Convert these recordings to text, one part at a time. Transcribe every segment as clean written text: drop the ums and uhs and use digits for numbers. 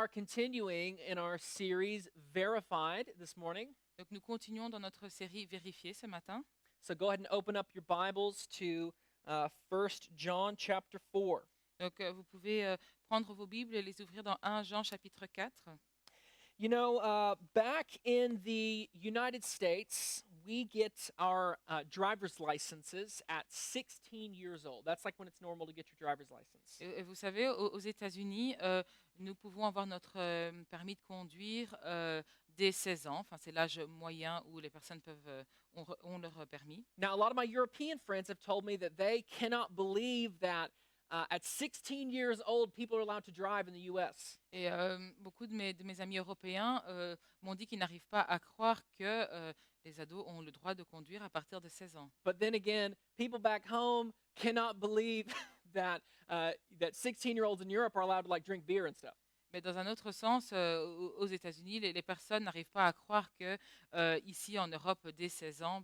are continuing in our series Verified this morning. Donc nous continuons dans notre série Vérifier ce matin. So go ahead and open up your Bibles to 1 John chapter 4. Donc vous pouvez prendre vos Bibles et les ouvrir dans 1 Jean chapitre 4. You know, back in the United States, we get our driver's licenses at 16 years old. That's like when it's normal to get your driver's license. Et vous savez, aux États-Unis, nous pouvons avoir notre permis de conduire dès 16 ans. Enfin, c'est l'âge moyen où les personnes ont leur permis. Now, a lot of my European friends have told me that they cannot believe that at 16 years old, people are allowed to drive in the U.S. Et beaucoup de mes amis européens m'ont dit qu'ils n'arrivent pas à croire que les ados ont le droit de conduire à partir de 16 ans. But then again, people back home cannot believe that 16-year-olds in Europe are allowed to like drink beer and stuff. Mais dans un autre sens, aux États-Unis, les personnes n'arrivent pas à croire que ici en Europe, dès 16 ans,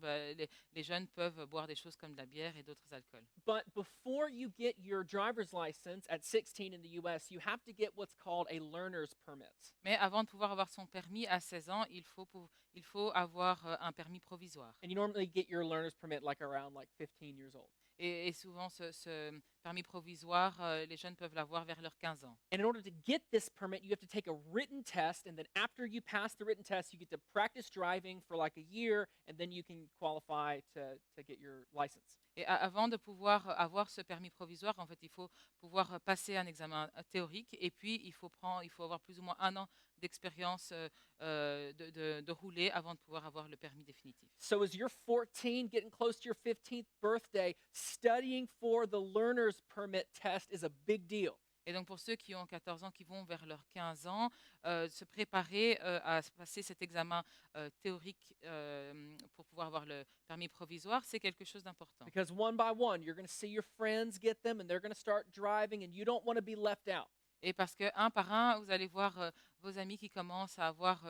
les jeunes peuvent boire des choses comme de la bière et d'autres alcools. But before you get your driver's license at 16 in the US, you have to get what's called a learner's permit. Mais avant de pouvoir avoir son permis à 16 ans, il faut avoir un permis provisoire. And you normally get your learner's permit like around like 15 years old. Et souvent, ce permis provisoire, les jeunes peuvent l'avoir vers leurs 15 ans. And in order to get this permit, you have to take a written test, and then after you pass the written test, you get to practice driving for like a year, and then you can qualify to get your license. Et avant de pouvoir avoir ce permis provisoire, en fait, il faut pouvoir passer un examen théorique et puis il faut avoir plus ou moins un an d'expérience de rouler avant de pouvoir avoir le permis définitif. So as you're 14, getting close to your 15th birthday, studying for the learner's permit test is a big deal. Et donc pour ceux qui ont 14 ans, qui vont vers leurs 15 ans, se préparer à passer cet examen théorique pour pouvoir avoir le permis provisoire, c'est quelque chose d'important. Because one by one, you're going to see your friends get them and they're going to start driving, and you don't want to be left out. Et parce que un par un, vous allez voir vos amis qui commencent à avoir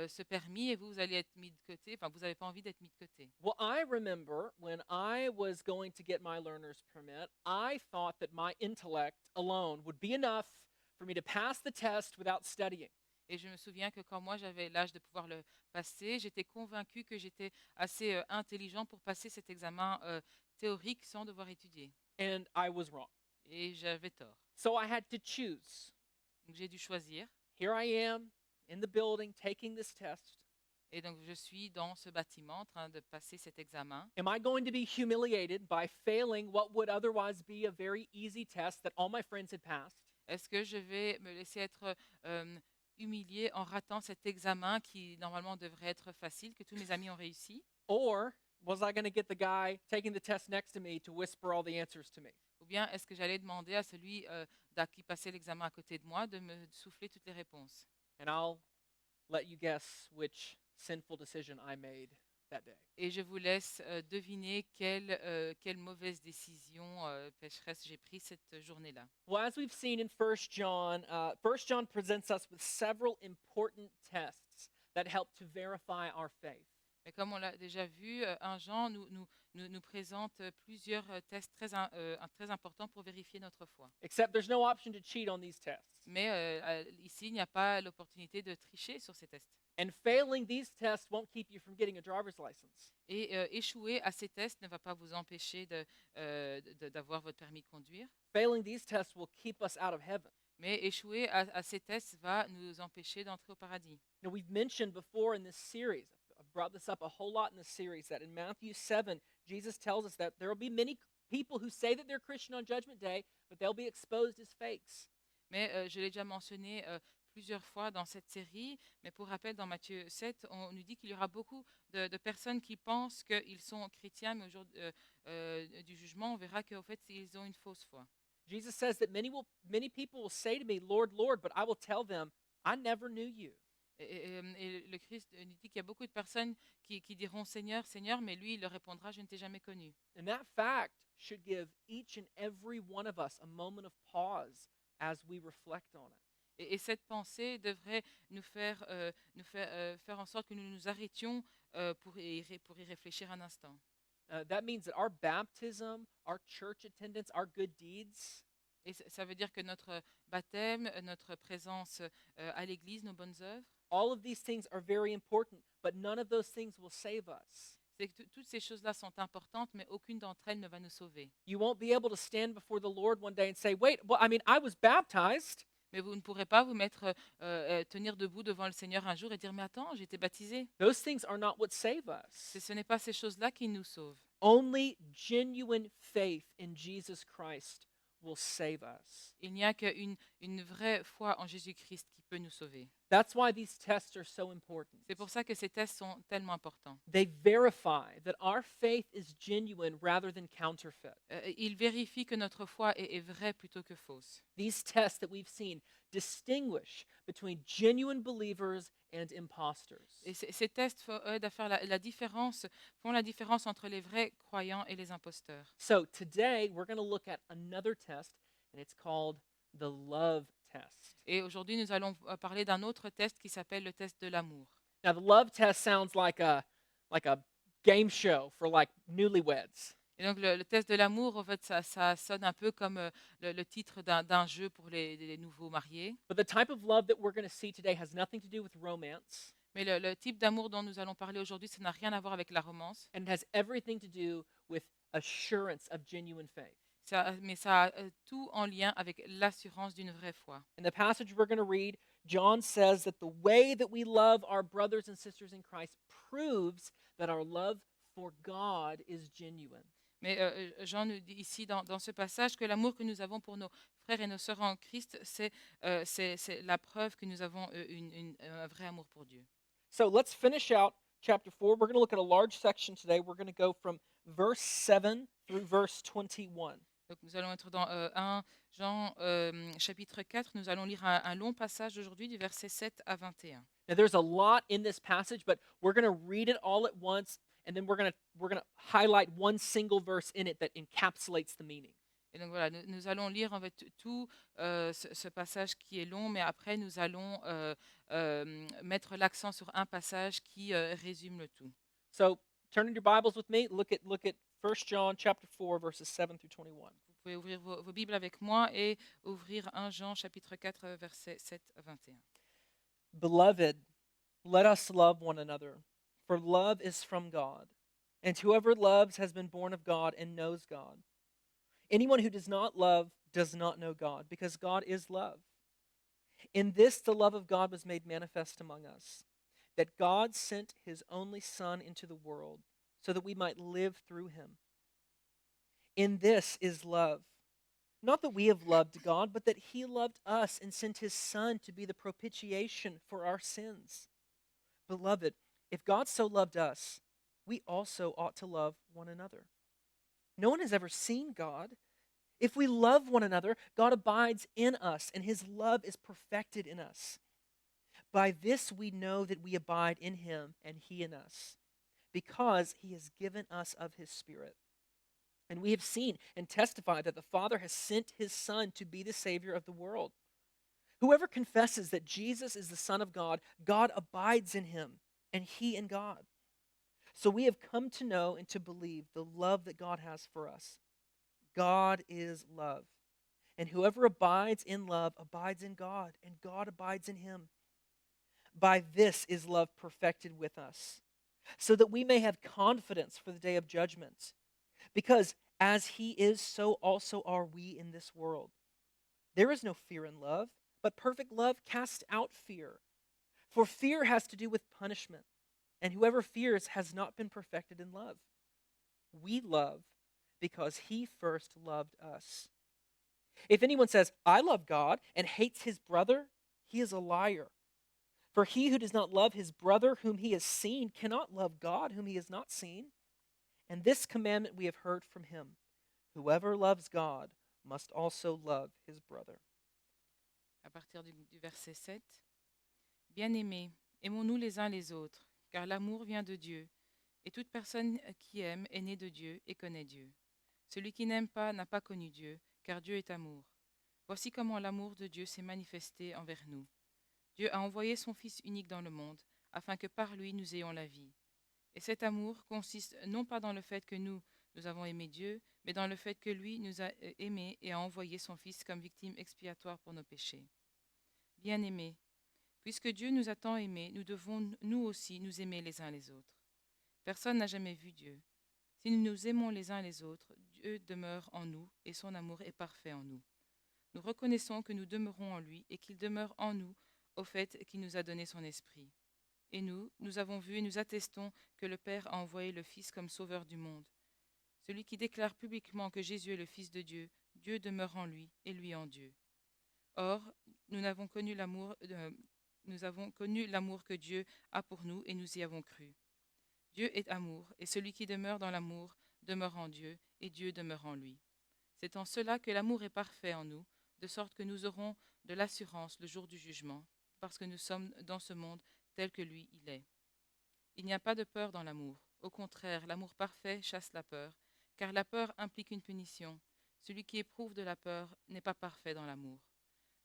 ce permis et vous allez être mis de côté. Enfin, vous n'avez pas envie d'être mis de côté. Well, I remember when I was going to get my learner's permit, I thought that my intellect alone would be enough for me to pass the test without studying. Et je me souviens que quand moi j'avais l'âge de pouvoir le passer, j'étais convaincue que j'étais assez intelligent pour passer cet examen théorique sans devoir étudier. And I was wrong. Et j'avais tort. So I had to choose. Donc j'ai dû choisir. Here I am in the building taking this test. Et donc je suis dans ce bâtiment en train de passer cet examen. Am I going to be humiliated by failing what would otherwise be a very easy test that all my friends had passed? Est-ce que je vais me laisser être humiliée en ratant cet examen qui normalement devrait être facile, que tous mes amis ont réussi? Or was I going to get the guy taking the test next to me to whisper all the answers to me? Ou bien est-ce que j'allais demander à celui qui passait l'examen à côté de moi de me souffler toutes les réponses? And I'll let you guess which sinful decision I made that day. Et je vous laisse deviner quelle mauvaise décision pécheresse j'ai prise cette journée-là. Well, as we've seen in 1 John presents us with several important tests that help to verify our faith. Mais comme on l'a déjà vu, 1 Jean nous présente plusieurs tests très importants pour vérifier notre foi. Except there's no option to cheat on these tests. Mais ici, il n'y a pas l'opportunité de tricher sur ces tests. And failing these tests won't keep you from getting a driver's license. Et échouer à ces tests ne va pas vous empêcher d'avoir votre permis de conduire. Failing these tests will keep us out of heaven. Mais échouer à ces tests va nous empêcher d'entrer au paradis. Now, we've mentioned before in this series, I've brought this up a whole lot in this series, that in Matthew 7, Jesus tells us that there will be many people who say that they're Christian on Judgment Day, but they'll be exposed as fakes. Mais je l'ai déjà mentionné plusieurs fois dans cette série, mais pour rappel, dans Matthieu 7, on nous dit qu'il y aura beaucoup de personnes qui pensent qu'ils sont chrétiens, mais au jour du jugement, on verra qu'au fait, ils ont une fausse foi. Jesus says that many people will say to me, Lord, Lord, but I will tell them, I never knew you. Et le Christ nous dit qu'il y a beaucoup de personnes qui diront Seigneur, Seigneur, mais lui, il leur répondra, je ne t'ai jamais connu. And that fact should give each and every one of us a moment of pause as we reflect on it. Et cette pensée devrait nous faire en sorte que nous nous arrêtions pour y réfléchir un instant. That means that our baptism, our church attendance, our good deeds, Et ça veut dire que notre baptême, notre présence à l'église, nos bonnes œuvres, All of these things are very important, but none of those things will save us. c'est que toutes ces choses-là sont importantes, mais aucune d'entre elles ne va nous sauver. You won't be able to stand before the Lord one day and say, wait, well, I mean, I was baptized. Mais vous ne pourrez pas vous mettre, tenir debout devant le Seigneur un jour et dire, mais attends, j'ai été baptisé. Those things are not what save us. Ce n'est pas ces choses-là qui nous sauvent. Only genuine faith in Jesus Christ will save us. Il n'y a qu'une vraie foi en Jésus-Christ qui peut nous sauver. That's why these tests are so important. C'est pour ça que ces tests sont tellement importants. They verify that our faith is genuine rather than counterfeit. Ils vérifient que notre foi est vraie plutôt que fausse. These tests that we've seen distinguish between genuine believers and imposters. Et ces tests aident à faire la différence, font la différence entre les vrais croyants et les imposteurs. So today we're going to look at another test, and it's called the love test. Et aujourd'hui, nous allons parler d'un autre test qui s'appelle le test de l'amour. Now, the love test sounds like a game show for like newlyweds. Et donc, le test de l'amour, en fait, ça sonne un peu comme le titre d'un jeu pour les nouveaux mariés. But the type of love that we're going to see today has nothing to do with romance, Mais le type d'amour dont nous allons parler aujourd'hui, ça n'a rien à voir avec la romance, and it has everything to do with assurance of genuine faith. mais ça a tout en lien avec l'assurance d'une vraie foi. In the passage we're going to read, John says that the way that we love our brothers and sisters in Christ proves that our love for God is genuine. Mais Jean nous dit ici dans ce passage que l'amour que nous avons pour nos frères et nos sœurs en Christ, c'est la preuve que nous avons un vrai amour pour Dieu. So let's finish out chapter 4. We're going to look at a large section today. We're going to go from verse 7 through verse 21. Donc nous allons être dans 1 Jean chapitre 4. Nous allons lire un long passage aujourd'hui du verset 7 à 21. Now there's a lot in this passage, but we're going to read it all at once, and then we're going to highlight one single verse in it that encapsulates the meaning. Et donc voilà, nous allons lire en fait tout ce passage qui est long, mais après nous allons mettre l'accent sur un passage qui résume le tout. So turn in your Bibles with me. Look at 1 John chapter 4 verses 7 through 21. Vous pouvez ouvrir vos Bibles avec moi et ouvrir 1 Jean chapitre 4 verset 7 à 21. Beloved, let us love one another, for love is from God, and whoever loves has been born of God and knows God. Anyone who does not love does not know God, because God is love. In this the love of God was made manifest among us, that God sent his only Son into the world so that we might live through him. In this is love. Not that we have loved God, but that he loved us and sent his Son to be the propitiation for our sins. Beloved, if God so loved us, we also ought to love one another. No one has ever seen God. If we love one another, God abides in us, and his love is perfected in us. By this we know that we abide in him and he in us, because he has given us of his Spirit. And we have seen and testified that the Father has sent his Son to be the Savior of the world. Whoever confesses that Jesus is the Son of God, God abides in him, and he in God. So we have come to know and to believe the love that God has for us. God is love. And whoever abides in love abides in God, and God abides in him. By this is love perfected with us, so that we may have confidence for the day of judgment. Because as he is, so also are we in this world. There is no fear in love, but perfect love casts out fear. For fear has to do with punishment, and whoever fears has not been perfected in love. We love because he first loved us. If anyone says, I love God, and hates his brother, he is a liar. For he who does not love his brother whom he has seen cannot love God whom he has not seen. And this commandment we have heard from him: whoever loves God must also love his brother. À partir du verset 7. Bien-aimés, aimons-nous les uns les autres, car l'amour vient de Dieu, et toute personne qui aime est née de Dieu et connaît Dieu. Celui qui n'aime pas n'a pas connu Dieu, car Dieu est amour. Voici comment l'amour de Dieu s'est manifesté envers nous. Dieu a envoyé son Fils unique dans le monde, afin que par lui nous ayons la vie. Et cet amour consiste non pas dans le fait que nous Nous avons aimé Dieu, mais dans le fait que lui nous a aimés et a envoyé son Fils comme victime expiatoire pour nos péchés. Bien-aimés, puisque Dieu nous a tant aimés, nous devons nous aussi nous aimer les uns les autres. Personne n'a jamais vu Dieu. Si nous nous aimons les uns les autres, Dieu demeure en nous et son amour est parfait en nous. Nous reconnaissons que nous demeurons en lui et qu'il demeure en nous au fait qu'il nous a donné son esprit. Et nous avons vu et nous attestons que le Père a envoyé le Fils comme sauveur du monde. Celui qui déclare publiquement que Jésus est le Fils de Dieu, Dieu demeure en lui et lui en Dieu. Or, nous avons connu l'amour que Dieu a pour nous et nous y avons cru. Dieu est amour, et celui qui demeure dans l'amour demeure en Dieu, et Dieu demeure en lui. C'est en cela que l'amour est parfait en nous, de sorte que nous aurons de l'assurance le jour du jugement, parce que nous sommes dans ce monde tel que lui il est. Il n'y a pas de peur dans l'amour. Au contraire, l'amour parfait chasse la peur, car la peur implique une punition. Celui qui éprouve de la peur n'est pas parfait dans l'amour.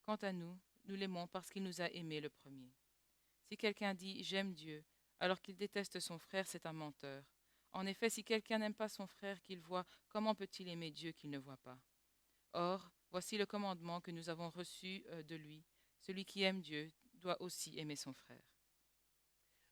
Quant à nous, nous l'aimons parce qu'il nous a aimés le premier. Si quelqu'un dit « j'aime Dieu », alors qu'il déteste son frère, c'est un menteur. En effet, si quelqu'un n'aime pas son frère qu'il voit, comment peut-il aimer Dieu qu'il ne voit pas? Or, voici le commandement que nous avons reçu de lui. Celui qui aime Dieu doit aussi aimer son frère.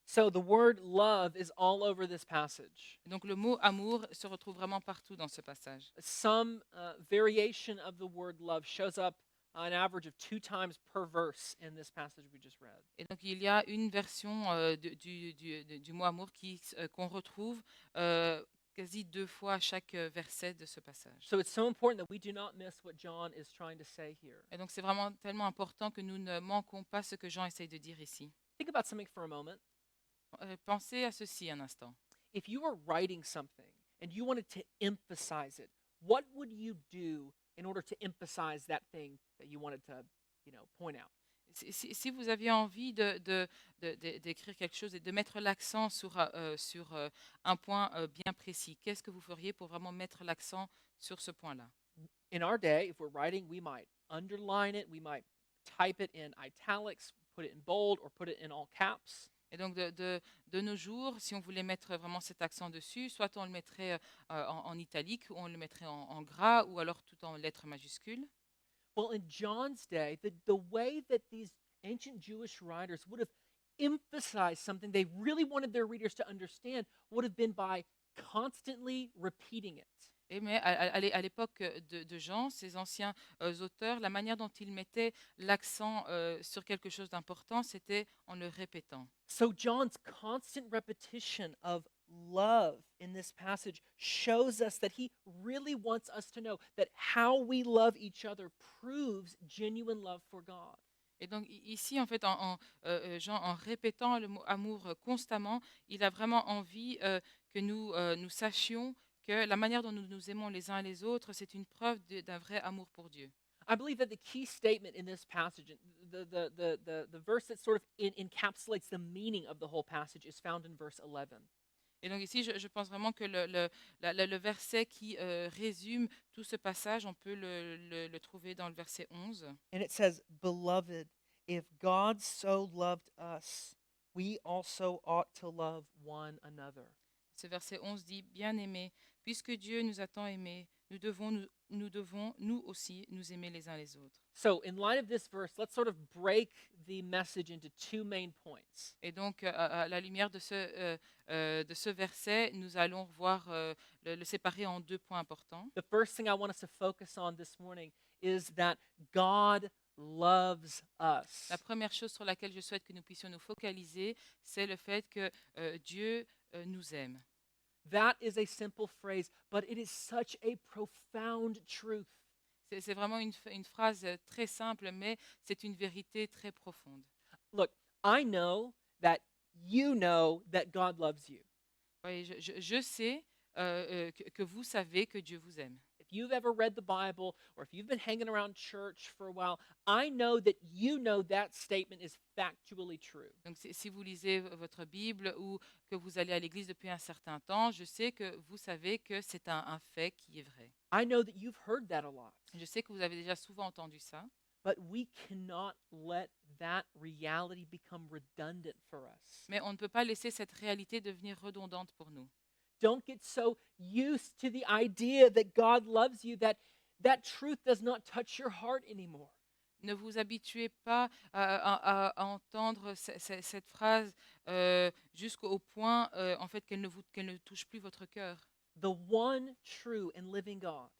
So the word love is all over this passage. Et donc le mot amour se retrouve vraiment partout dans ce passage. Some variation of the word love shows up an average of 2 times per verse in this passage we just read. Et donc il y a une version du mot amour qu'on retrouve quasi 2 fois à chaque verset de ce passage. So it's so important that we do not miss what John is trying to say here. Et donc c'est vraiment tellement important que nous ne manquons pas ce que Jean essaye de dire ici. Think about something for a moment. Pensez à ceci un instant. If you were writing something and you wanted to emphasize it, what would you do in order to emphasize that thing that you wanted to, point out? Si vous aviez envie d'écrire quelque chose et de mettre l'accent sur un point bien précis, qu'est-ce que vous feriez pour vraiment mettre l'accent sur ce point-là? In our day, if we're writing, we might underline it, we might type it in italics, put it in bold, or put it in all caps. Et donc de nos jours, si on voulait mettre vraiment cet accent dessus, soit on le mettrait en italique, ou on le mettrait en gras, ou alors tout en lettres majuscules. Well, in John's day, the way that these ancient Jewish writers would have emphasized something they really wanted their readers to understand would have been by constantly repeating it. Mais à l'époque de Jean, ces anciens auteurs, la manière dont ils mettaient l'accent sur quelque chose d'important, c'était en le répétant. So John's constant repetition of love in this passage shows us that he really wants us to know that how we love each other proves genuine love for God. Et donc ici, en fait, Jean, en répétant le mot amour constamment, il a vraiment envie que nous sachions que la manière dont nous nous aimons les uns les autres, c'est une preuve d'un vrai amour pour Dieu. I believe that the key statement in this passage, the verse that sort of encapsulates the meaning of the whole passage, is found in verse 11. Et donc ici, je pense vraiment que le verset qui résume tout ce passage, on peut le trouver dans le verset 11. And it says, "Beloved, if God so loved us, we also ought to love one another." Ce verset 11 dit, Bien-aimés, puisque Dieu nous a tant aimés, nous devons nous aussi nous aimer les uns les autres. So, in light of this verse, let's sort of break the message into 2 main points. Et donc, à la lumière de ce verset, nous allons voir le séparer en 2 points importants. The first thing I want us to focus on this morning is that God loves us. La première chose sur laquelle je souhaite que nous puissions nous focaliser, c'est le fait que Dieu nous aime. That is a simple phrase, but it is such a profound truth. C'est vraiment une phrase très simple, mais c'est une vérité très profonde. Look, I know that you know that God loves you. Oui, je sais que vous savez que Dieu vous aime. If you've ever read the Bible or if you've been hanging around church for a while, I know that you know that statement is factually true. Donc, si vous lisez votre Bible ou que vous allez à l'église depuis un certain temps, je sais que vous savez que c'est un fait qui est vrai. I know that you've heard that a lot. Je sais que vous avez déjà souvent entendu ça, But we cannot let that reality become redundant for us. mais on ne peut pas laisser cette réalité devenir redondante pour nous. Don't get so used to the idea that God loves you that that truth does not touch your heart anymore. Ne vous habituez pas à entendre cette phrase jusqu'au point, en fait, qu'elle ne touche plus votre cœur. The one true and living God,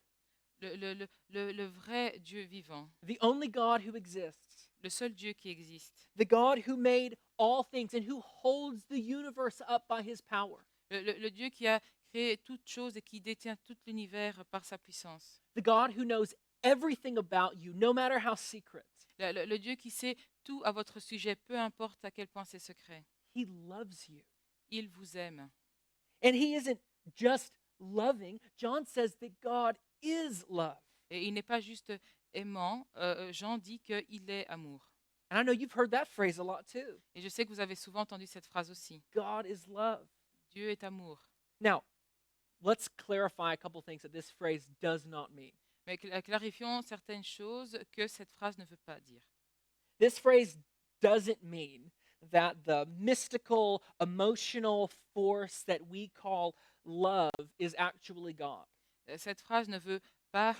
Le vrai Dieu vivant, the only God who exists, le seul Dieu qui existe, the God who made all things and who holds the universe up by his power, le Dieu qui a créé toute chose et qui détient tout l'univers par sa puissance, the God who knows everything about you, no matter how secret. le Dieu qui sait tout à votre sujet, peu importe à quel point c'est secret. He loves you. Il vous aime. And he isn't just loving. John says that God is love. Et il n'est pas juste aimant. Jean dit qu'il est amour. And I know you've heard that phrase a lot too. Et je sais que vous avez souvent entendu cette phrase aussi. God is love. Dieu est amour. Now, let's clarify a couple things that this phrase does not mean. Mais clarifions certaines choses que cette phrase ne veut pas dire. This phrase doesn't mean that the mystical, emotional force that we call love is actually God. Cette phrase ne veut pas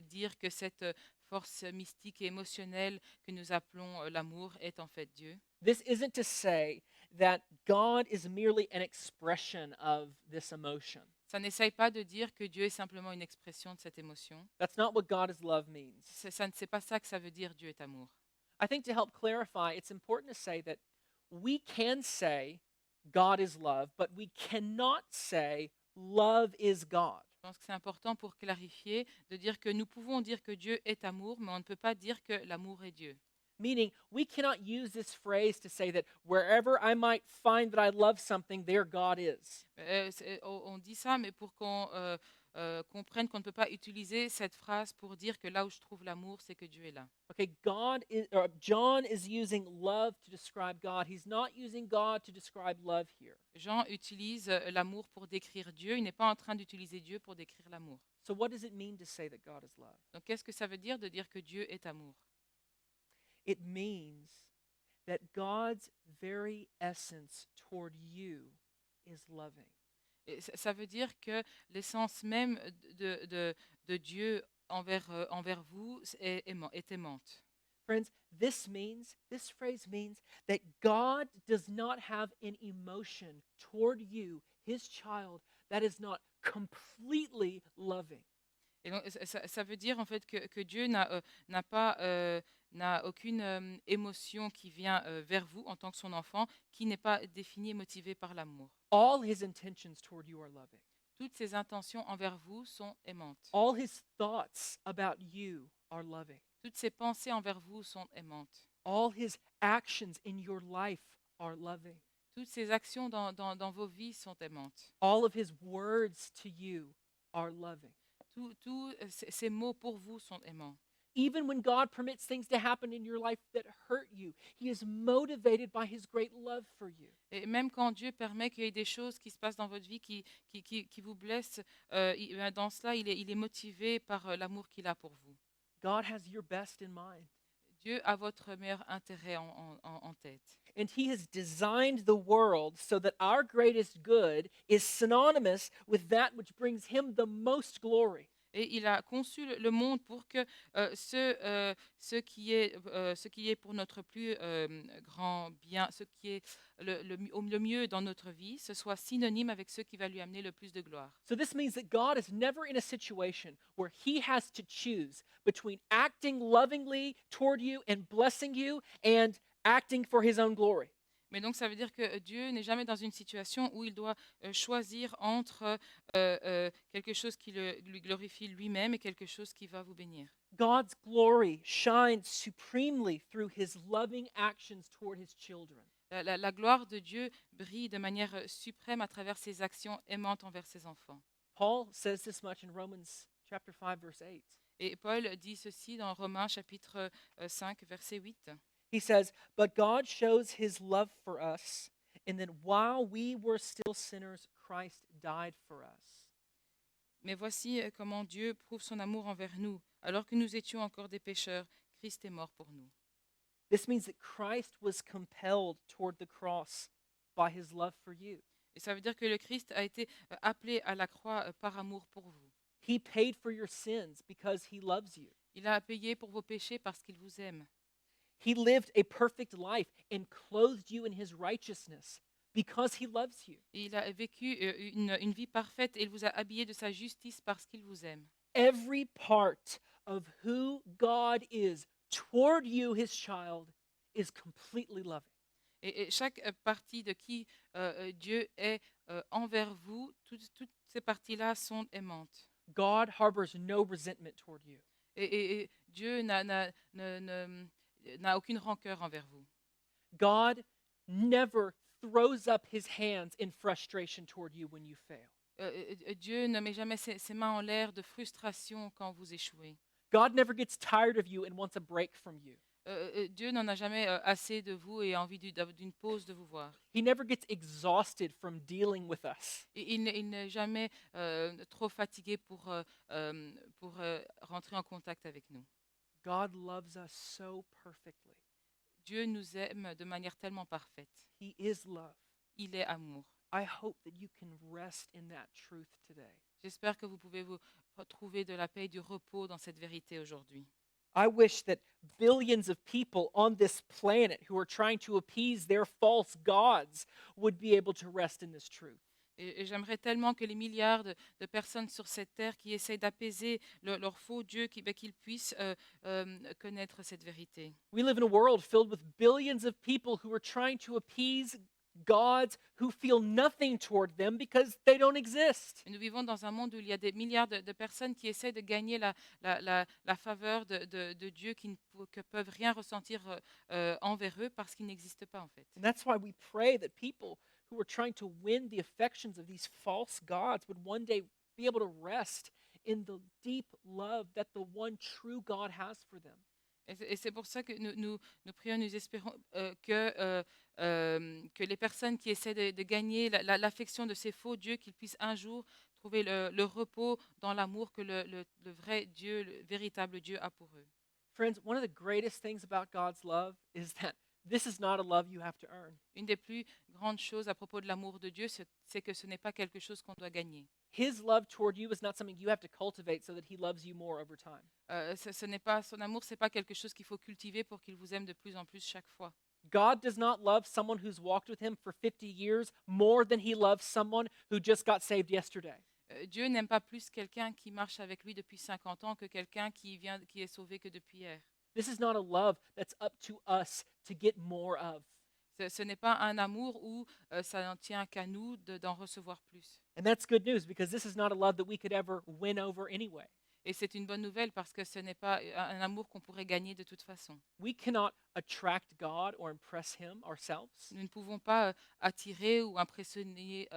dire que cette force mystique et émotionnelle que nous appelons l'amour est en fait Dieu. This isn't to say that God is merely an expression of this emotion. Ça n'essaye pas de dire que Dieu est simplement une expression de cette émotion. That's not what God is love means. C'est pas ça que ça veut dire Dieu est amour. I think to help clarify, it's important to say that we can say God is love, but we cannot say love is God. Je pense que c'est important pour clarifier de dire que nous pouvons dire que Dieu est amour, mais on ne peut pas dire que l'amour est Dieu. Meaning, we cannot use this phrase to say that wherever I might find that I love something, there God is. On dit ça, mais pour qu'on comprenne qu'on ne peut pas utiliser cette phrase pour dire que là où je trouve l'amour, c'est que Dieu est là. Okay, John is using love to describe God. He's not using God to describe love here. Jean utilise l'amour pour décrire Dieu. Il n'est pas en train d'utiliser Dieu pour décrire l'amour. So, what does it mean to say that God is love? Donc, qu'est-ce que ça veut dire de dire que Dieu est amour? It means that God's very essence toward you is loving. Et ça veut dire que l'essence même de Dieu envers vous est aimante. Friends, this phrase means that God does not have an emotion toward you, his child, that is not completely loving. Et donc, ça veut dire en fait que Dieu n'a aucune émotion qui vient vers vous en tant que son enfant, qui n'est pas définie et motivée par l'amour. All his intentions toward you are loving. Toutes ses intentions envers vous sont aimantes. All his thoughts about you are loving. Toutes ses pensées envers vous sont aimantes. All his actions in your life are loving. Toutes ses actions dans vos vies sont aimantes. All of his words to you are loving. Tous ces mots pour vous sont aimants. Even when God permits things to happen in your life that hurt you, he is motivated by his great love for you. Et même quand Dieu permet qu'il y ait des choses qui se passent dans votre vie qui vous blessent, dans cela, il est motivé par l'amour qu'il a pour vous. God has your best in mind. Dieu a votre meilleur intérêt en tête. And he has designed the world so that our greatest good is synonymous with that which brings him the most glory. Et il a conçu le monde pour que ce qui est pour notre plus grand bien, ce qui est le mieux dans notre vie, ce soit synonyme avec ce qui va lui amener le plus de gloire. So this means that God is never in a situation where he has to choose between acting lovingly toward you and blessing you and acting for his own glory. Mais donc, ça veut dire que Dieu n'est jamais dans une situation où il doit choisir entre quelque chose qui lui glorifie lui-même et quelque chose qui va vous bénir. God's glory shines supremely through his loving actions toward his children. La gloire de Dieu brille de manière suprême à travers ses actions aimantes envers ses enfants. Paul says this much in Romans chapter 5 verse 8. Et Paul dit ceci dans Romains chapitre 5, verset 8. He says, "But God shows his love for us, and that while we were still sinners, Christ died for us." Mais voici comment Dieu prouve son amour envers nous. Alors que nous étions encore des pécheurs, Christ est mort pour nous. This means that Christ was compelled toward the cross by his love for you. Et ça veut dire que le Christ a été appelé à la croix par amour pour vous. He paid for your sins because he loves you. Il a payé pour vos péchés parce qu'il vous aime. He lived a perfect life and clothed you in his righteousness because he loves you. Et il a vécu une vie parfaite et il vous a habillé de sa justice parce qu'il vous aime. Every part of who God is toward you, his child, is completely loving. Et chaque partie de qui Dieu est envers vous, toutes ces parties-là sont aimantes. God harbors no resentment toward you. Et Dieu n'a aucune rancœur envers vous. God never throws up his hands in frustration toward you when you fail. Dieu ne met jamais ses mains en l'air de frustration quand vous échouez. God never gets tired of you and wants a break from you. Dieu n'en a jamais assez de vous et a envie d'une pause de vous voir. He never gets exhausted from dealing with us. Et il n'est jamais trop fatigué pour rentrer en contact avec nous. God loves us so perfectly. Dieu nous aime de manière tellement parfaite. He is love. Il est amour. I hope that you can rest in that truth today. J'espère que vous pouvez vous trouver de la paix et du repos dans cette vérité aujourd'hui. I wish that billions of people on this planet who are trying to appease their false gods would be able to rest in this truth. Et j'aimerais tellement que les milliards de personnes sur cette terre qui essayent d'apaiser leur faux Dieu, qu'ils puissent connaître cette vérité. We live in a world filled with billions of people who are trying to appease gods who feel nothing toward them because they don't exist. Et nous vivons dans un monde où il y a des milliards de personnes qui essaient de gagner la faveur de Dieu, qui ne peuvent rien ressentir envers eux parce qu'ils n'existent pas en fait. And that's why we pray that people who are trying to win the affections of these false gods would one day be able to rest in the deep love that the one true God has for them. Et c'est pour ça que nous prions, nous espérons que les personnes qui essaient de gagner l'affection de ces faux dieux, qu'ils puissent un jour trouver le repos dans l'amour que le vrai Dieu, le véritable Dieu a pour eux. Friends, one of the greatest things about God's love is that this is not a love you have to earn. Une des plus grandes choses à propos de l'amour de Dieu, c'est que ce n'est pas quelque chose qu'on doit gagner. His love toward you is not something you have to cultivate so that he loves you more over time. Ce n'est pas son amour, c'est pas quelque chose qu'il faut cultiver pour qu'il vous aime de plus en plus chaque fois. God does not love someone who's walked with him for 50 years more than he loves someone who just got saved yesterday. Dieu n'aime pas plus quelqu'un qui marche avec lui depuis 50 ans que quelqu'un qui est sauvé que depuis hier. This is not a love that's up to us to get more of. Ce n'est pas un amour où ça n'en tient qu'à nous d'en recevoir plus. And that's good news because this is not a love that we could ever win over anyway. Et c'est une bonne nouvelle parce que ce n'est pas un amour qu'on pourrait gagner de toute façon. We cannot attract God or impress him ourselves. Nous ne pouvons pas attirer ou impressionner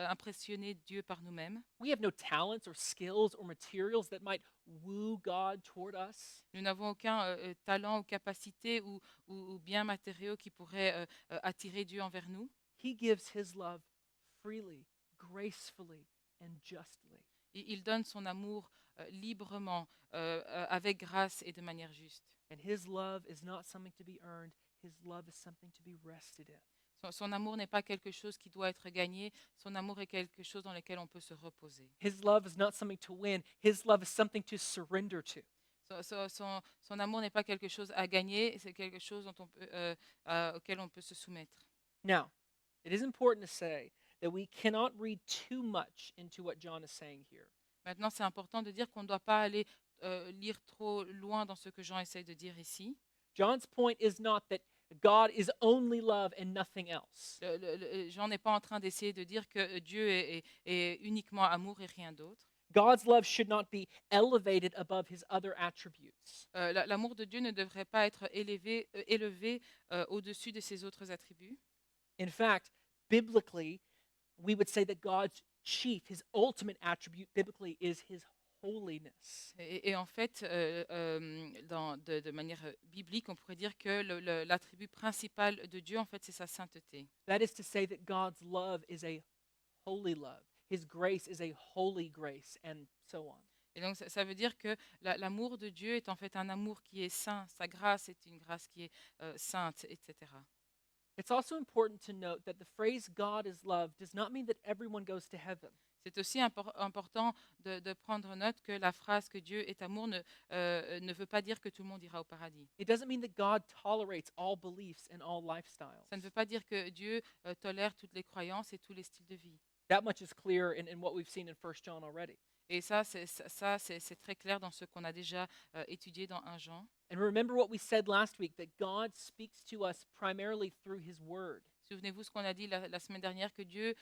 Dieu par nous-mêmes. We have no talents or skills or materials that might woo God toward us. Nous n'avons aucun talent ou capacité ou bien matériaux qui pourraient attirer Dieu envers nous. He gives his love freely, gracefully, and justly. Il donne son amour librement, avec grâce et de manière juste. And his love is not something to be earned. His love is something to be rested in. Son amour n'est pas quelque chose qui doit être gagné. Son amour est quelque chose dans lequel on peut se reposer. His love is not something to win. His love is something to surrender to. Son amour n'est pas quelque chose à gagner, c'est quelque chose auquel on peut se soumettre. Now, it is important to say that we cannot read too much into what John is saying here. Maintenant, c'est important de dire qu'on ne doit pas aller lire trop loin dans ce que Jean essaye de dire ici. John's point is not that God is only love and nothing else. Jean n'est pas en train d'essayer de dire que Dieu est uniquement amour et rien d'autre. God's love should not be elevated above his other attributes. L'amour de Dieu ne devrait pas être élevé au-dessus de ses autres attributs. In fact, biblically, we would say that God's chief, his ultimate attribute biblically is his holiness. Et en fait, de manière biblique, on pourrait dire que l'attribut principal de Dieu, en fait, c'est sa sainteté. That is to say that God's love is a holy love. His grace is a holy grace, and so on. Et donc, ça veut dire que l'amour de Dieu est en fait un amour qui est saint. Sa grâce est une grâce qui est sainte, etc. It's also important to note that the phrase God is love does not mean that everyone goes to heaven. C'est aussi important de prendre note que la phrase que Dieu est amour ne veut pas dire que tout le monde ira au paradis. It doesn't mean that God tolerates all beliefs and all lifestyles. Ça ne veut pas dire que Dieu tolère toutes les croyances et tous les styles de vie. That much is clear in what we've seen in 1 John already. Et c'est très clair dans ce qu'on a déjà étudié dans 1 Jean. And remember what we said last week, that God speaks to us primarily through his word. Souvenez-vous ce qu'on a dit la semaine dernière, que Dieu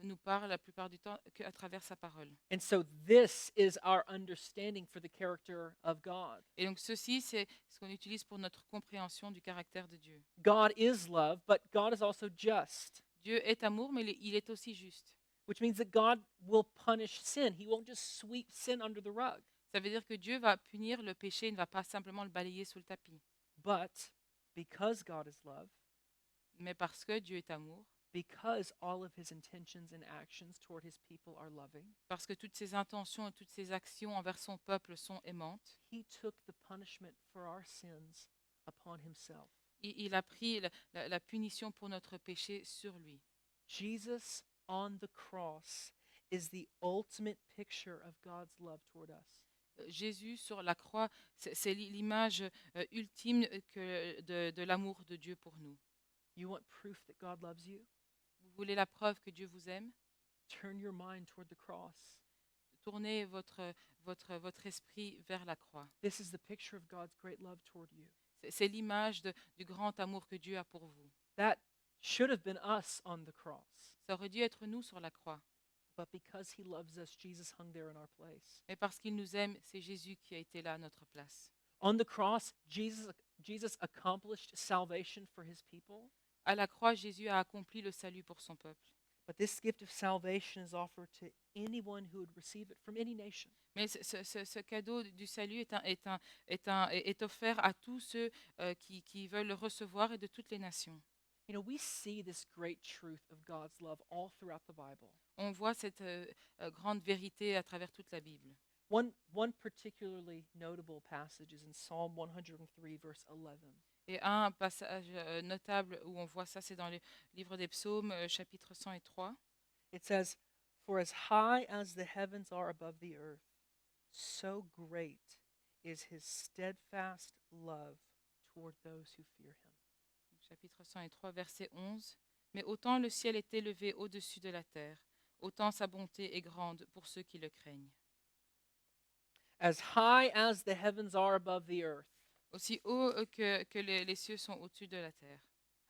nous parle la plupart du temps qu'à travers sa parole. And so this is our understanding for the character of God. Et donc ceci, c'est ce qu'on utilise pour notre compréhension du caractère de Dieu. God is love, but God is also just, Dieu est amour, mais il est aussi juste. which means that God will punish sin. He won't just sweep sin under the rug. Ça veut dire que Dieu va punir le péché, il ne va pas simplement le balayer sous le tapis. But because God is love, Mais parce que Dieu est amour, because all of his intentions and actions toward his people are loving, parce que toutes ses intentions et toutes ses actions envers son peuple sont aimantes, he took the punishment for our sins upon himself. il a pris la punition pour notre péché sur lui. Jesus on the cross is the ultimate picture of God's love toward us. Jésus sur la croix, c'est l'image ultime de l'amour de Dieu pour nous. You want proof that God loves you? Vous voulez la preuve que Dieu vous aime? Turn your mind toward the cross. Tournez votre esprit vers la croix. This is the picture of God's great love toward you. C'est l'image du grand amour que Dieu a pour vous. That should have been us on the cross. Ça aurait dû être nous sur la croix. But because he loves us, Jesus hung there in our place. Mais parce qu'il nous aime, c'est Jésus qui a été là à notre place. On the cross, Jesus accomplished salvation for his people. À la croix, Jésus a accompli le salut pour son peuple. But this gift of salvation is offered to anyone who would receive it from any nation. Mais ce cadeau du salut est offert à tous ceux qui veulent le recevoir et de toutes les nations. You know, we see this great truth of God's love all throughout the Bible. On voit cette grande vérité à travers toute la Bible. One particularly notable passage is in Psalm 103, verse 11. Et un passage notable où on voit ça, c'est dans le livre des Psaumes, chapitre 103. It says, "For as high as the heavens are above the earth, so great is his steadfast love toward those who fear him." Chapitre 103, verset 11. Mais autant le ciel est élevé au-dessus de la terre, autant sa bonté est grande pour ceux qui le craignent. As high as the heavens are above the earth. Aussi haut que les cieux sont au-dessus de la terre.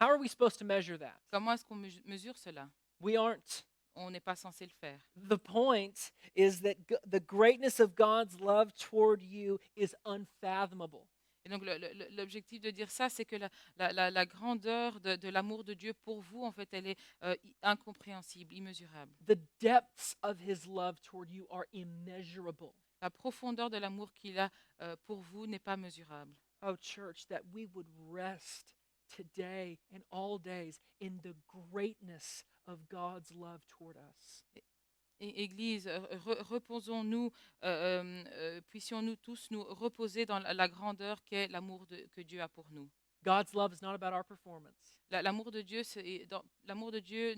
How are we supposed to measure that? Comment est-ce qu'on mesure cela? We aren't. On n'est pas censé le faire. The point is that the greatness of God's love toward you is unfathomable. Et donc l'objectif de dire ça, c'est que la grandeur de l'amour de Dieu pour vous, en fait, elle est incompréhensible, immesurable. The depths of his love toward you are immeasurable. La profondeur de l'amour qu'il a pour vous n'est pas mesurable. Oh, church, that we would rest today and all days in the greatness of God's love toward us. Église, reposons-nous, puissions-nous tous nous reposer dans la grandeur qu'est l'amour que Dieu a pour nous. God's love is not about our performance. L'amour de Dieu, l'amour de Dieu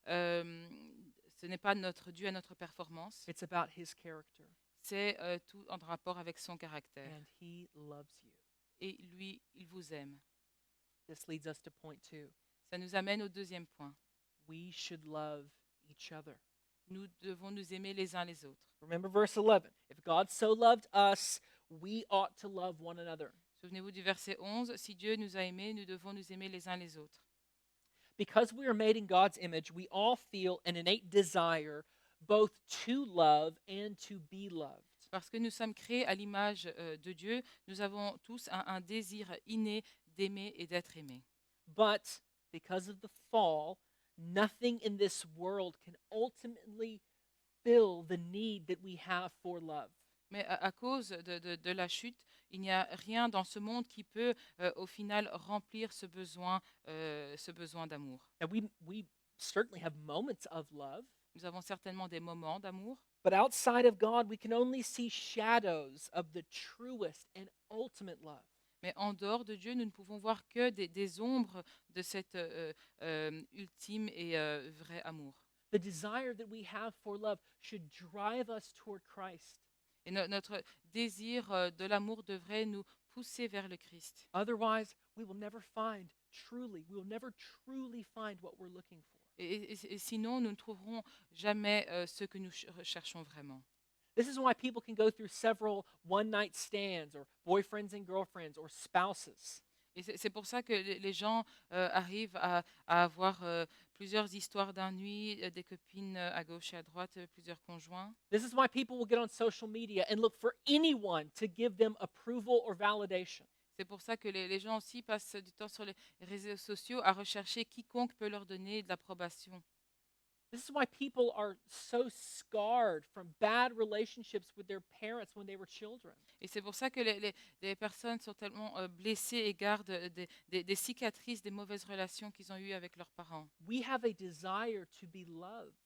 ce n'est pas dû à notre performance. It's about his character. C'est tout en rapport avec son caractère. And he loves you. Et lui, il vous aime. This leads us to point 2. Ça nous amène au deuxième point. We should love each other. Nous devons nous aimer les uns les autres. Remember verse 11. If God so loved us, we ought to love one another. Souvenez-vous du verset 11. Si Dieu nous a aimés, nous devons nous aimer les uns les autres. Because we are made in God's image, we all feel an innate desire both to love and to be loved. Parce que nous sommes créés à l'image de Dieu, nous avons tous un désir inné d'aimer et d'être aimés. But because of the fall, nothing in this world can ultimately fill the need that we have for love. Mais à cause de la chute, il n'y a rien dans ce monde qui peut au final remplir ce besoin d'amour. And we certainly have moments of love, Nous avons certainement des moments d'amour, but outside of God, we can only see shadows of the truest and ultimate love. Mais en dehors de Dieu, nous ne pouvons voir que des ombres de cet ultime et vrai amour. The desire that we have for love should drive us toward Christ. Et notre désir de l'amour devrait nous pousser vers le Christ. Otherwise, we will never truly find what we're looking for. Et sinon, nous ne trouverons jamais ce que nous recherchons vraiment. This is why people can go through several one-night stands or boyfriends and girlfriends or spouses. Et c'est pour ça que les gens arrivent à avoir plusieurs histoires d'un nuit, des copines à gauche et à droite, plusieurs conjoints. This is why people will get on social media and look for anyone to give them approval or validation. C'est pour ça que les gens aussi passent du temps sur les réseaux sociaux à rechercher quiconque peut leur donner de l'approbation. This is why people are so scarred from bad relationships with their parents when they were children. Et c'est pour ça que les personnes sont tellement blessées et gardent des cicatrices des mauvaises relations qu'ils ont eues avec leurs parents. We have a desire to be loved,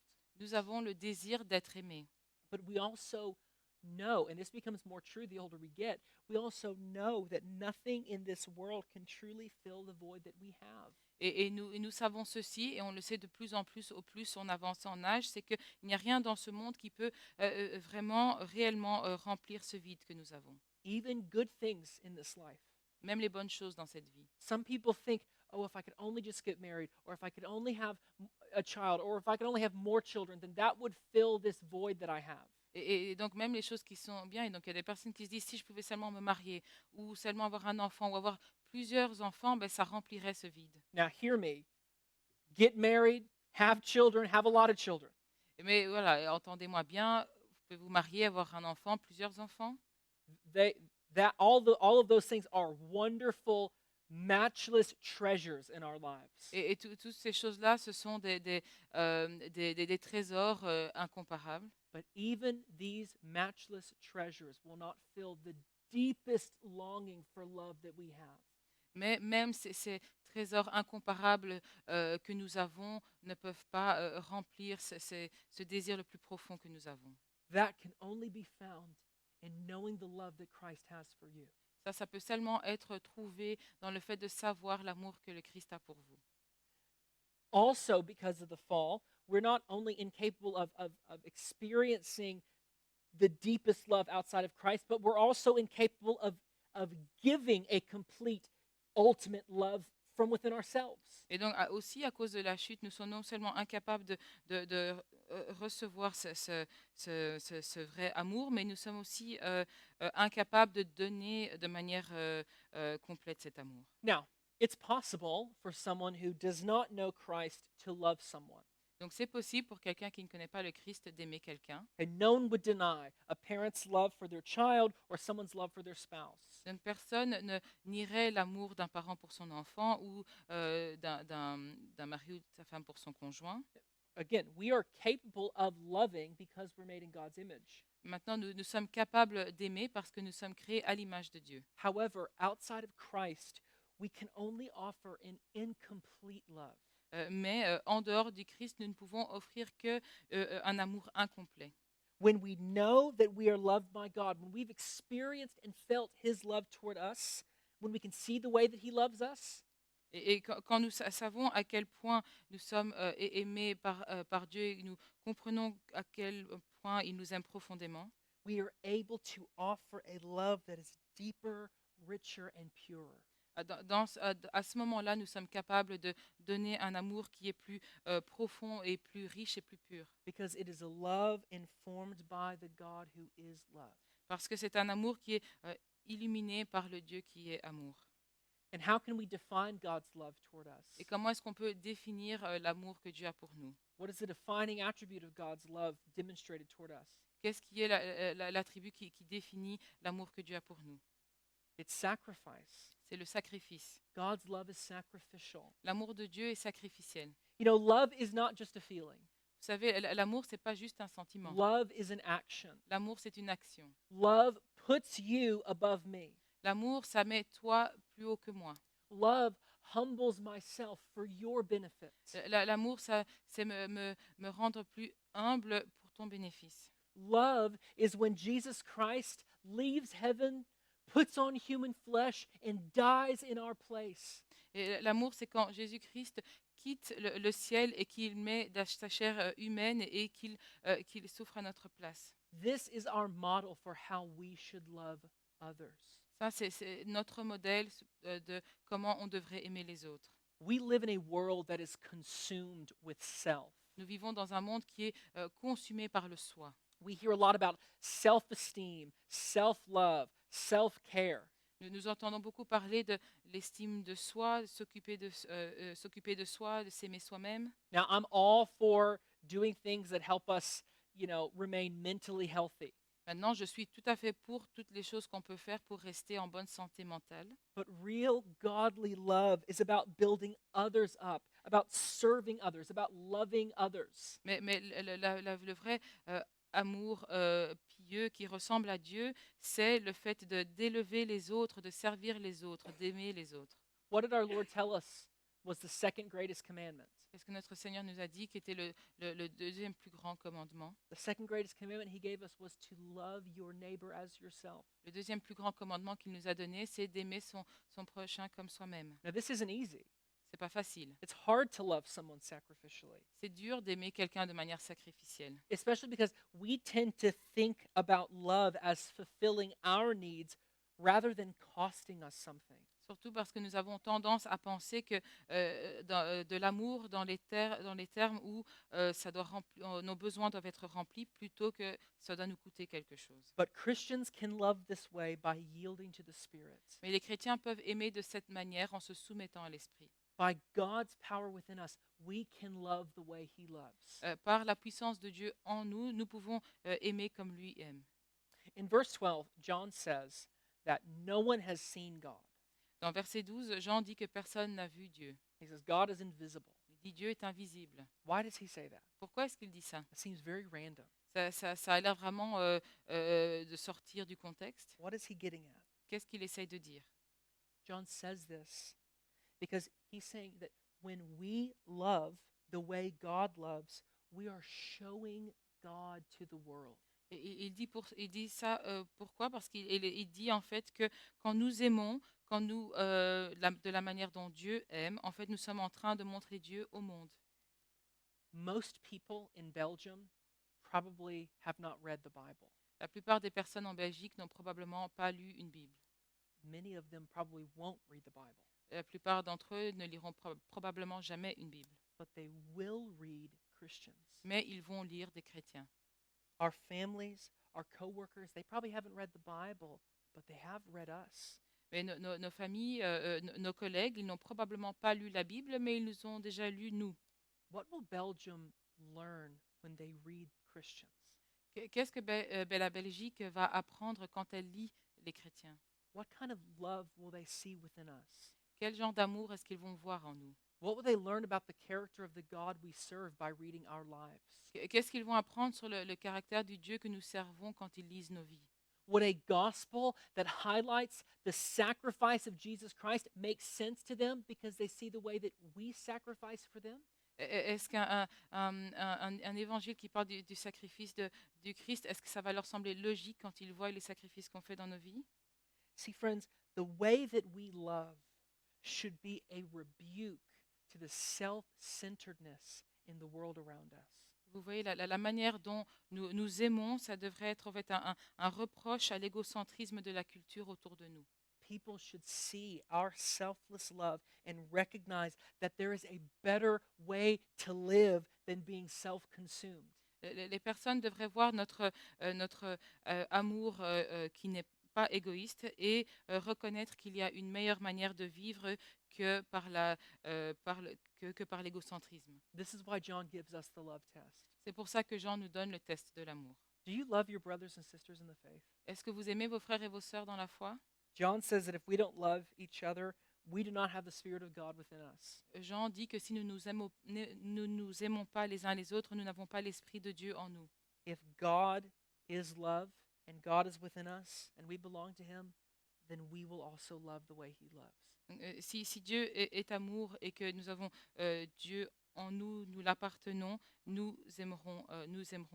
Nous avons le désir d'être aimés. but we also know, and this becomes more true the older we get, we also know that nothing in this world can truly fill the void that we have. Et nous savons ceci, et on le sait de plus en plus au plus on avance en âge, c'est qu'il n'y a rien dans ce monde qui peut vraiment, réellement remplir ce vide que nous avons. Even good things in this life. Même les bonnes choses dans cette vie. Some people think, oh, if I could only just get married, or if I could only have a child, or if I could only have more children, then that would fill this void that I have. Et donc même les choses qui sont bien, et donc il y a des personnes qui se disent si je pouvais seulement me marier, ou seulement avoir un enfant, ou avoir plusieurs enfants, ben, ça remplirait ce vide. Now, hear me. Get married, have children, have a lot of children. Mais voilà, entendez-moi bien, vous pouvez vous marier, avoir un enfant, plusieurs enfants. All of those things are wonderful, matchless treasures in our lives. Et toutes ces choses-là, ce sont des trésors incomparables. But even these matchless treasures will not fill the deepest longing for love that we have. Mais même ces trésors incomparables que nous avons ne peuvent pas remplir ce désir le plus profond que nous avons. That can only be found in knowing the love that Christ has for you. Ça peut seulement être trouvé dans le fait de savoir l'amour que le Christ a pour vous. Also, because of the fall, we're not only incapable of experiencing the deepest love outside of Christ, but we're also incapable of giving a complete, ultimate love from within ourselves. Et donc aussi à cause de la chute, nous sommes non seulement incapables de recevoir ce vrai amour, mais nous sommes aussi incapables de donner de manière complète cet amour. Now, it's possible for someone who does not know Christ to love someone. Donc c'est possible pour quelqu'un qui ne connaît pas le Christ d'aimer quelqu'un. And no one would deny a parent's love for their child or someone's love for their spouse. Donc personne ne nierait l'amour d'un parent pour son enfant ou d'un mari ou de sa femme pour son conjoint. Again, we are capable of loving because we're made in God's image. Maintenant, nous sommes capables d'aimer parce que nous sommes créés à l'image de Dieu. However, outside of Christ, we can only offer an incomplete love. Mais en dehors du Christ, nous ne pouvons offrir que un amour incomplet. When we know that we are loved by God, when we've experienced and felt His love toward us, when we can see the way that He loves us, Et quand nous savons à quel point nous sommes aimés par Dieu et nous comprenons à quel point il nous aime profondément, we are able to offer a love that is deeper, richer, and purer. à ce moment-là, nous sommes capables de donner un amour qui est plus profond et plus riche et plus pur. Because it is a love informed by the God who is love. Parce que c'est un amour qui est illuminé par le Dieu qui est amour. And how can we define God's love toward us? Et comment est-ce qu'on peut définir l'amour que Dieu a pour nous? What is the defining attribute of God's love demonstrated toward us? Qu'est-ce qui est l'attribut qui définit l'amour que Dieu a pour nous? It's sacrifice. C'est le sacrifice. God's love is sacrificial. L'amour de Dieu est sacrificiel. You know, love is not just a feeling. Vous savez, l'amour, c'est pas juste un sentiment. Love is an action. L'amour, c'est une action. Love puts you above me. L'amour, ça met toi plus haut que moi. Love humbles myself for your benefit. L'amour, c'est me rendre plus humble pour ton bénéfice. Love is when Jesus Christ leaves heaven, puts on human flesh and dies in our place. Et l'amour, c'est quand Jésus-Christ quitte le ciel et qu'il met sa chair humaine et qu'il souffre à notre place. This is our model for how we should love others. Ça, c'est notre modèle de comment on devrait aimer les autres. We live in a world that is consumed with self. Nous vivons dans un monde qui est consumé par le soi. We hear a lot about self-esteem, self-love, self-care. Nous entendons beaucoup parler de l'estime de soi, s'occuper de soi, de s'aimer soi-même. Now, I'm all for doing things that help us, remain mentally healthy. Maintenant, je suis tout à fait pour toutes les choses qu'on peut faire pour rester en bonne santé mentale. But real godly love is about building others up, about serving others, about loving others. Mais le vrai amour pieux qui ressemble à Dieu, c'est le fait d'élever les autres, de servir les autres, d'aimer les autres. What did our Lord tell us was the second greatest commandment? Qu'est-ce que notre Seigneur nous a dit qui était le deuxième plus grand commandement? The second greatest commandment he gave us was to love your neighbor as yourself. Le deuxième plus grand commandement qu'il nous a donné, c'est d'aimer son prochain comme soi-même. Now, this isn't easy. C'est pas facile. It's hard to love someone sacrificially, C'est dur d'aimer quelqu'un de manière sacrificielle. especially because we tend to think about love as fulfilling our needs rather than costing us something. Surtout parce que nous avons tendance à penser que de l'amour dans les termes où nos besoins doivent être remplis plutôt que ça doit nous coûter quelque chose. But Christians can love this way by yielding to the Spirit. Mais les chrétiens peuvent aimer de cette manière en se soumettant à l'Esprit. By God's power within us, we can love the way He loves. Par la puissance de Dieu en nous, nous pouvons aimer comme lui aime. In verse 12, John says that no one has seen God. Dans verset 12, Jean dit que personne n'a vu Dieu. He says God is invisible. Il dit Dieu est invisible. Why does he say that? Pourquoi est-ce qu'il dit ça? It seems very random. Ça a l'air vraiment de sortir du contexte. What is he getting at? Qu'est-ce qu'il essaye de dire? John says this because he's saying that when we love the way God loves, we are showing God to the world. Et il dit ça pourquoi? Parce qu'il dit en fait que quand nous aimons, de la manière dont Dieu aime, en fait, nous sommes en train de montrer Dieu au monde. Most people in Belgium probably have not read the Bible. La plupart des personnes en Belgique n'ont probablement pas lu une Bible. Many of them probably won't read the Bible, La plupart d'entre eux ne liront probablement jamais une Bible. but they will read Christians. Mais ils vont lire des chrétiens. Our families, our coworkers, they probably haven't read the Bible, but they have read us. Mais nos familles, nos collègues, ils n'ont probablement pas lu la Bible, mais ils nous ont déjà lu nous. What will Belgium learn when they read Christians? Qu'est-ce que la Belgique va apprendre quand elle lit les chrétiens? What kind of love will they see within us? Quel genre d'amour est-ce qu'ils vont voir en nous? What will they learn about the character of the God we serve by reading our lives? Qu'est-ce qu'ils vont apprendre sur le caractère du Dieu que nous servons quand ils lisent nos vies? Would a gospel that highlights the sacrifice of Jesus Christ make sense to them because they see the way that we sacrifice for them? Est-ce qu'un évangile qui parle du sacrifice du Christ, est-ce que ça va leur sembler logique quand ils voient les sacrifices qu'on fait dans nos vies? See, friends, the way that we love should be a rebuke to the self-centeredness in the world around us. Vous voyez, la manière dont nous aimons, ça devrait être en fait un reproche à l'égocentrisme de la culture autour de nous. People should see our selfless love and recognize that there is a better way to live than being self-consumed. Les personnes devraient voir notre amour qui n'est pas égoïste et reconnaître qu'il y a une meilleure manière de vivre que par l'égocentrisme. This is why John gives us the love test. C'est pour ça que Jean nous donne le test de l'amour. Do you love your brothers and sisters in the faith? Est-ce que vous aimez vos frères et vos sœurs dans la foi? John says that if we don't love each other, we do not have the Spirit of God within us. Jean dit que si nous nous aimons pas les uns les autres, nous n'avons pas l'Esprit de Dieu en nous. If God is love and God is within us and we belong to Him, then we will also love the way He loves. Si Dieu est amour et que nous avons Dieu en nous, nous l'appartenons, nous aimerons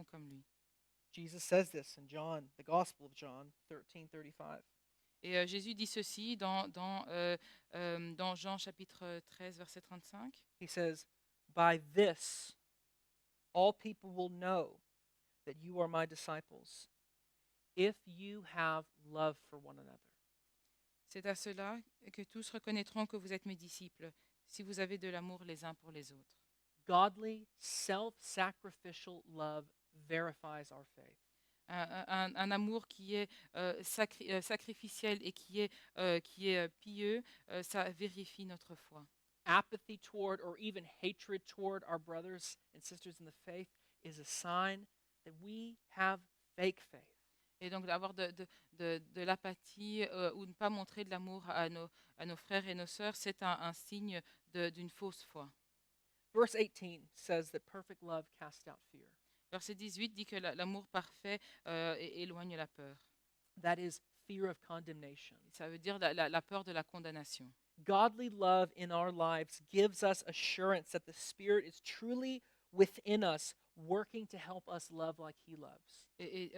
comme lui. Jesus says this in John, the Gospel of John 13:35. Et Jésus dit ceci dans Jean chapitre 13, verset 35. He says, "By this, all people will know that you are my disciples, if you have love for one another." C'est à cela que tous reconnaîtront que vous êtes mes disciples, si vous avez de l'amour les uns pour les autres. Godly, self-sacrificial love verifies our faith. Un amour qui est sacrificiel et qui est pieux, ça vérifie notre foi. Apathy toward or even hatred toward our brothers and sisters in the faith is a sign that we have fake faith. Et donc d'avoir de l'apathie ou ne pas montrer de l'amour à nos frères et nos sœurs, c'est un signe d'une fausse foi. Verse 18 says that perfect love casts out fear. Verset 18 dit que l'amour parfait éloigne la peur. That is fear of condemnation. Ça veut dire la peur de la condamnation. Godly love in our lives gives us assurance that the Spirit is truly within us, working to help us love like He loves. Et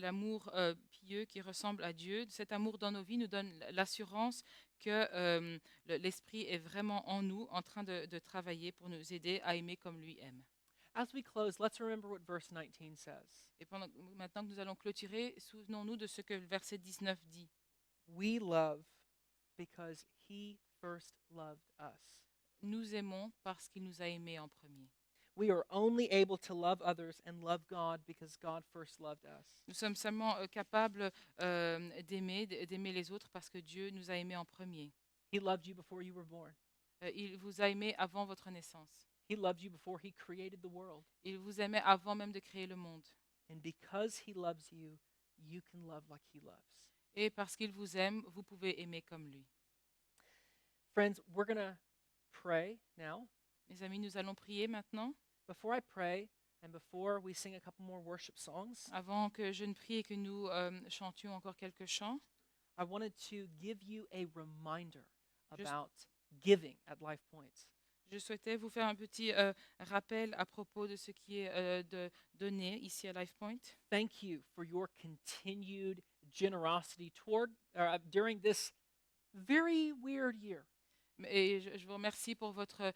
l'amour pieux qui ressemble à Dieu, cet amour dans nos vies nous donne l'assurance que l'Esprit est vraiment en nous, en train de travailler pour nous aider à aimer comme lui aime. As we close, let's remember what verse 19 says. Et maintenant que nous allons clôturer, souvenons-nous de ce que le verset 19 dit. We love because He first loved us. Nous aimons parce qu'il nous a aimés en premier. We are only able to love others and love God because God first loved us. Nous sommes seulement capables d'aimer les autres parce que Dieu nous a aimés en premier. He loved you before you were born. Il vous a aimé avant votre naissance. He loved you before He created the world. Il vous aimait avant même de créer le monde. And because He loves you, you can love like He loves. Et parce qu'il vous aime, vous pouvez aimer comme lui. Friends, we're going to pray now. Mes amis, nous allons prier maintenant. Before I pray and before we sing a couple more worship songs, Avant que je ne prie et que nous chantions encore quelques chants, I wanted to give you a reminder Just- about giving at Life Point. je souhaitais vous faire un petit rappel à propos de ce qui est de donner ici à LifePoint. Thank you for your continued generosity during this very weird year. Et je vous remercie pour votre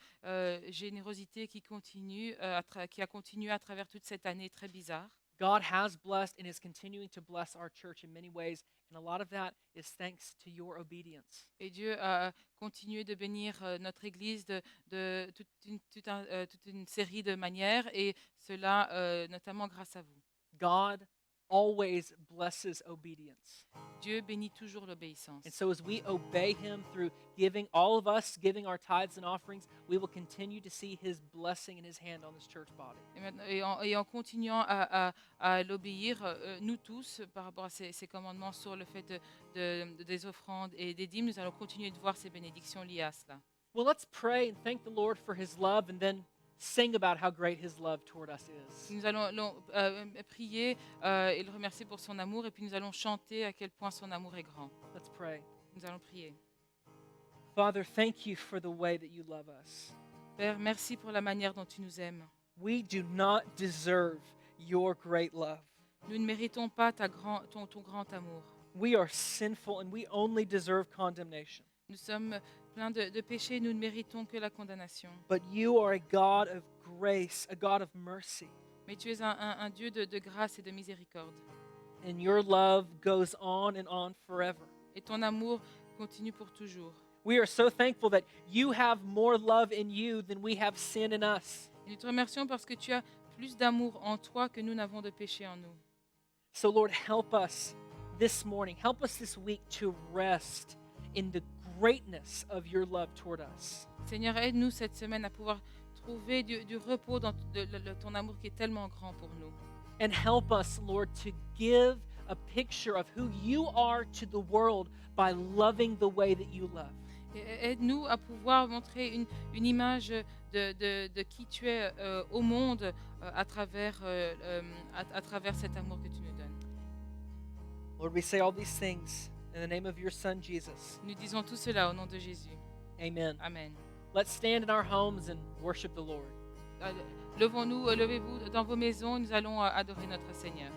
générosité qui a continué à travers toute cette année très bizarre. God has blessed and is continuing to bless our church in many ways, and a lot of that is thanks to your obedience. Et Dieu a continué de bénir notre Église de toute une série de manières, et cela notamment grâce à vous. God always blesses obedience. Dieu bénit toujours l'obéissance. And so as we obey Him through giving, all of us giving our tithes and offerings, we will continue to see His blessing and His hand on this church body. Et en continuant à l'obéir, nous tous, par rapport à ces commandements sur le fait des offrandes et des dîmes, nous allons continuer de voir ces bénédictions liées à cela. Well, let's pray and thank the Lord for His love and then sing about how great His love toward us is. Nous allons prier et le remercier pour son amour, et puis nous allons chanter à quel point son amour est grand. Let's pray. Nous allons prier. Father, thank you for the way that you love us. Père, merci pour la manière dont tu nous aimes. We do not deserve your great love. Nous ne méritons pas ton grand amour. We are sinful and we only deserve condemnation. Nous sommes pleins de péchés, nous ne méritons que la condamnation. But you are a God of grace, a God of mercy. Mais tu es un Dieu de grâce et de miséricorde. And your love goes on and on forever. Et ton amour continue pour toujours. We are so thankful that you have more love in you than we have sin in us. Et nous te remercions parce que tu as plus d'amour en toi que nous n'avons de péché en nous. So Lord, help us this morning, help us this week to rest in the greatness of your love toward us. Seigneur, aide-nous cette semaine à pouvoir trouver du repos dans ton amour qui est tellement grand pour nous. And help us, Lord, to give a picture of who you are to the world by loving the way that you love. Et aide-nous à pouvoir montrer une image de qui tu es au monde à travers cet amour que tu nous donnes. Lord, we say all these things in the name of your Son, Jesus. Nous disons tout cela au nom de Jésus. Amen. Amen. Let's stand in our homes and worship the Lord. Levez-vous dans vos maisons, nous allons adorer notre Seigneur.